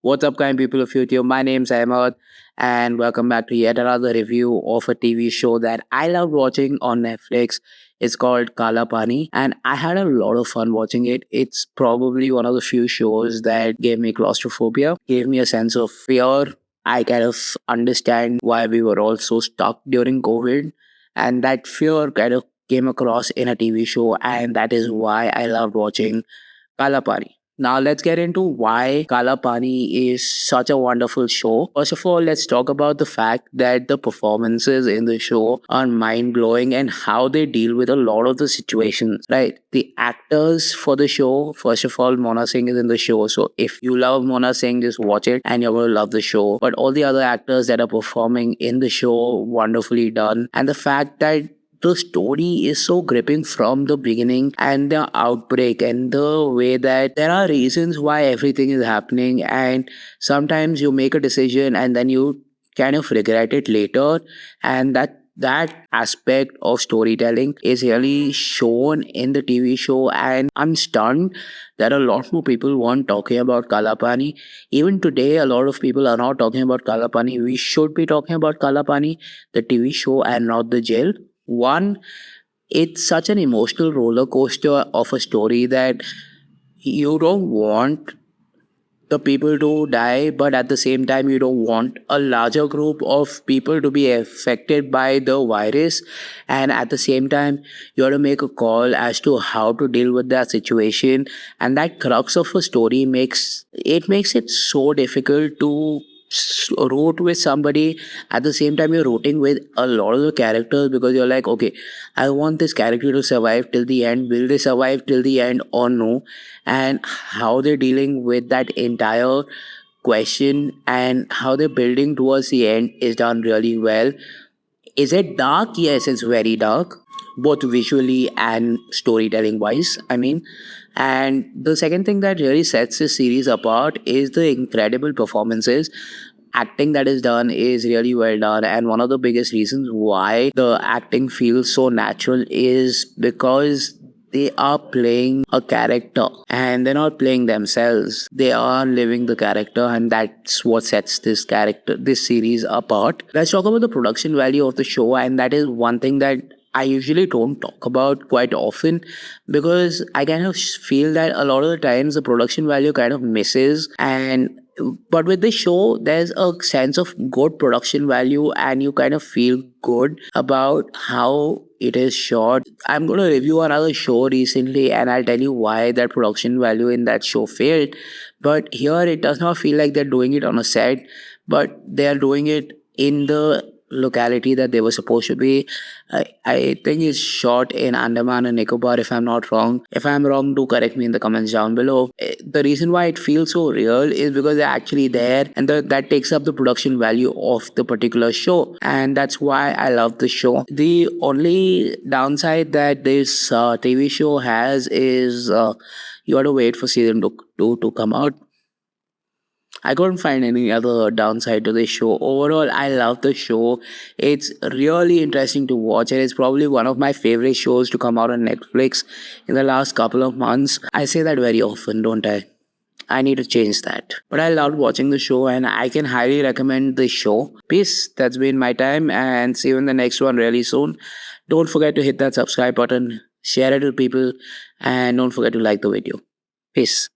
What's up, kind people of YouTube? My name's Ahmad, and welcome back to yet another review of a TV show that I loved watching on Netflix. It's called Kaala Paani, and I had a lot of fun watching it. It's probably one of the few shows that gave me claustrophobia, gave me a sense of fear. I kind of understand why we were all so stuck during COVID, and that fear kind of came across in a TV show, and that is why I loved watching Kaala Paani. Now let's get into why Kaala Paani is such a wonderful show. First of all, let's talk about the fact that the performances in the show are mind blowing and how they deal with a lot of the situations. Right, the actors for the show. First of all, Mona Singh is in the show, so if you love Mona Singh, just watch it and you're gonna love the show. But all the other actors that are performing in the show, wonderfully done, and the fact that the story is so gripping from the beginning and the outbreak and the way that there are reasons why everything is happening, and sometimes you make a decision and then you kind of regret it later, and that aspect of storytelling is really shown in the TV show. And I'm stunned that a lot more people weren't talking about Kalapani. Even today, a lot of people are not talking about Kalapani. We should be talking about Kalapani, the TV show, and not the jail. One, it's such an emotional roller coaster of a story that you don't want the people to die, but at the same time, you don't want a larger group of people to be affected by the virus. And at the same time, you have to make a call as to how to deal with that situation. And that crux of a story makes it so difficult to root with somebody. At the same time, you're rooting with a lot of the characters because you're like, okay, I want this character to survive till the end. Will they survive till the end or no? And how they're dealing with that entire question and how they're building towards the end is done really well. Is it dark? Yes, it's very dark, both visually and storytelling wise. I mean, and the second thing that really sets this series apart is the incredible performances. Acting that is done is really well done, and one of the biggest reasons why the acting feels so natural is because they are playing a character and they're not playing themselves. They are living the character, and that's what sets this series apart. Let's talk about the production value of the show, and that is one thing that I usually don't talk about quite often because I kind of feel that a lot of the times the production value kind of misses. And but with this show, there's a sense of good production value, and you kind of feel good about how it is shot. I'm going to review another show recently, and I'll tell you why that production value in that show failed. But here, it does not feel like they're doing it on a set, but they are doing it in the locality that they were supposed to be. I think it's shot in Andaman and Nicobar, if I'm not wrong. If I'm wrong, do correct me in the comments down below. The reason why it feels so real is because they're actually there, and that takes up the production value of the particular show. And that's why I love the show. The only downside that this TV show has is you have to wait for season 2 to come out. I couldn't find any other downside to this show. Overall, I love the show. It's really interesting to watch, and it's probably one of my favorite shows to come out on Netflix in the last couple of months. I say that very often, don't I? I need to change that. But I loved watching the show, and I can highly recommend the show. Peace. That's been my time, and see you in the next one really soon. Don't forget to hit that subscribe button, share it with people, and don't forget to like the video. Peace.